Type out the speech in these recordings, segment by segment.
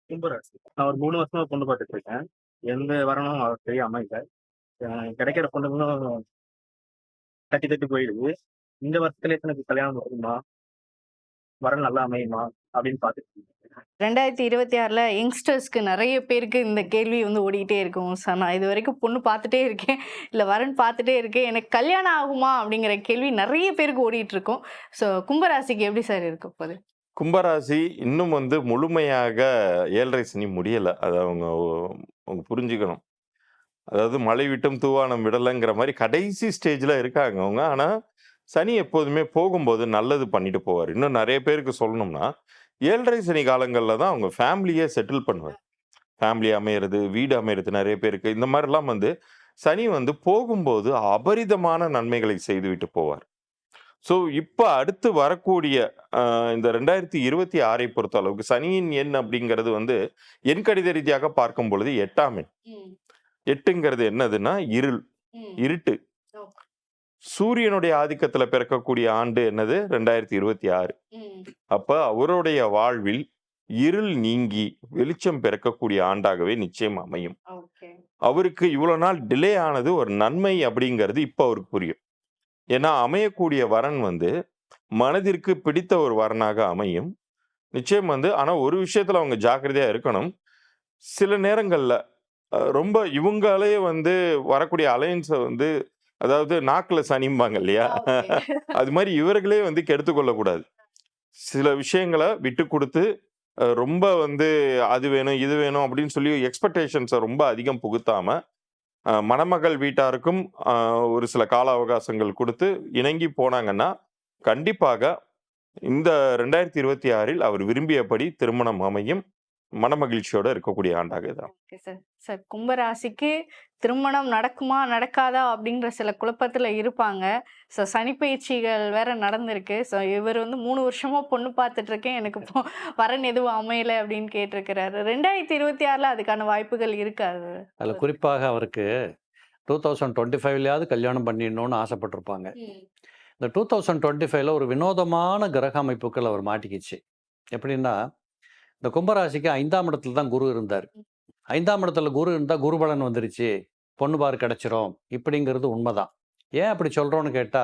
கும்பராசி. நான் ஒரு 3 வருஷமா பொண்ணு பார்த்துட்டு இருக்கேன். எந்த வரனும் சரியா அமையல. கிடைக்கிற பொண்ணுங்களும் தட்டி தட்டி போயிடுது. இந்த வருஷத்துல எனக்கு கல்யாணம் வருமா? வரன் நல்லா அமையுமா? அப்படின்னு பார்த்துட்டு இருக்கேன். 2026ல யங்ஸ்டர்ஸ்க்கு நெறைய பேருக்கு இந்த கேள்வி வந்து ஓடிக்கிட்டே இருக்கும். சார் நான் இதுவரைக்கும் பொண்ணு பார்த்துட்டே இருக்கேன். இல்ல வரன் பார்த்துட்டே இருக்கேன். எனக்கு கல்யாணம் ஆகுமா? அப்படிங்கிற கேள்வி நெறைய பேருக்கு ஓடிட்டு இருக்கும். ஸோ கும்பராசிக்கு எப்படி சார் இருக்க போது? கும்பராசி இன்னும் முழுமையாக 7.5 சனி முடியல. அத அவங்க புரிஞ்சுக்கணும். அதாவது மழை விட்டும் தூவானம் விடலங்கிற மாரி கடைசி ஸ்டேஜ்ல இருக்காங்க அவங்க. ஆனா, சனி எப்போதுமே போகும்போது நல்லது பண்ணிட்டு போவாரு. இன்னும் நெறைய பேருக்கு சொல்லணும்னா, 7.5 சனி காலங்கள்ல தான் அவங்க ஃபேமிலியே செட்டில் பண்ணுவாரு. ஃபேமிலி அமையறது, வீடு அமையறது நெறைய பேருக்கு. இந்த மாரிலாம் சனி போகும்போது அபரிதமான நன்மைகளை செய்துவிட்டு போவார். ஸோ, இப்ப அடுத்து வரக்கூடிய இந்த 2026ஐ பொறுத்த அளவுக்கு சனியின் எண் அப்படிங்கிறது எண் கணித ரீதியாக பார்க்கும் பொழுது 8ஆம் எண். 8ங்கிறது என்னதுன்னா, இருள், இருட்டு. சூரியனுடைய ஆதிக்கத்துல பிறக்கக்கூடிய ஆண்டு என்னது? 2026. அப்ப அவருடைய வாழ்வில் இருள் நீங்கி வெளிச்சம் பிறக்கக்கூடிய ஆண்டாகவே நிச்சயம் அமையும். அவருக்கு இவ்வளவு நாள் டிலே ஆனது ஒரு நன்மை அப்படிங்கிறது இப்ப அவருக்கு புரியும். ஏன்னா அமையக்கூடிய வரன் மனதிற்கு பிடித்த ஒரு வரனாக அமையும். நிச்சயம் ஆனா ஒரு விஷயத்துல அவங்க ஜாக்கிரதையா இருக்கணும். சில நேரங்கள்ல ரொம்ப இவங்களே வரக்கூடிய அலையன்ஸ அதாவது நாக்குல சனிம்பாங்க இல்லையா? அது மாதிரி இவர்களே கெடுத்துக் கொள்ளக்கூடாது. சில விஷயங்கள விட்டு குடுத்து ரொம்ப அது வேணும், இது வேணும் அப்படின்னு சொல்லி எக்ஸ்பெக்டேஷன்ஸ ரொம்ப அதிகம் புகுத்தாம, மணமகள் வீட்டாருக்கும் ஒரு சில கால அவகாசங்கள் குடுத்து இணங்கி போனாங்கன்னா, கண்டிப்பாக இந்த 2026ல் அவர் விரும்பியபடி திருமணம் அமையும். மனமகிழ்ச்சியோட இருக்கக்கூடிய ஆண்டாக இதான். Okay sir. சார் கும்பராசிக்கு திருமணம் நடக்குமா? நடக்காதா? அப்படிங்கிற சில குழப்பத்துல இருப்பாங்க. ஸோ சனிப்பெயர்ச்சிகள் வேற நடந்திருக்கு. ஸோ இவர் 3 வருஷமா பொண்ணு பார்த்துட்டு இருக்கேன். எனக்கு வரன் எதுவும் அமையல அப்படின்னு கேட்டிருக்கிறாரு. 2026ல அதுக்கான வாய்ப்புகள் இருக்கா? அதுல குறிப்பாக அவருக்கு 2025லயாவது கல்யாணம் பண்ணிடணும்னு ஆசைப்பட்டிருப்பாங்க. இந்த 2025ல ஒரு வினோதமான கிரக அமைப்புகள் அவர் மாட்டிக்கிச்சு. எப்படின்னா, இந்த கும்பராசிக்கு 5ஆம் இடத்துல தான் குரு இருந்தார். 5ஆம் இடத்துல குரு இருந்தா குருபலன் வந்துருச்சு, பொண்ணு பாரு கிடைச்சிரும் இப்படிங்கிறது உண்மைதான். ஏன் அப்படி சொல்றோம்னு கேட்டா,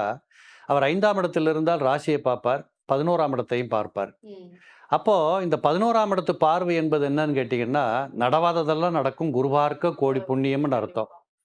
அவர் 5ஆம் இடத்தில் இருந்தால் ராசியை பார்ப்பார், 11ஆம் இடத்தையும் பார்ப்பார். அப்போ இந்த 11ஆம் இடத்து பார்வை என்பது என்னன்னு கேட்டீங்கன்னா, நடவாததெல்லாம் நடக்கும், குரு பார்க்க கோடி புண்ணியம்னு அர்த்தம்.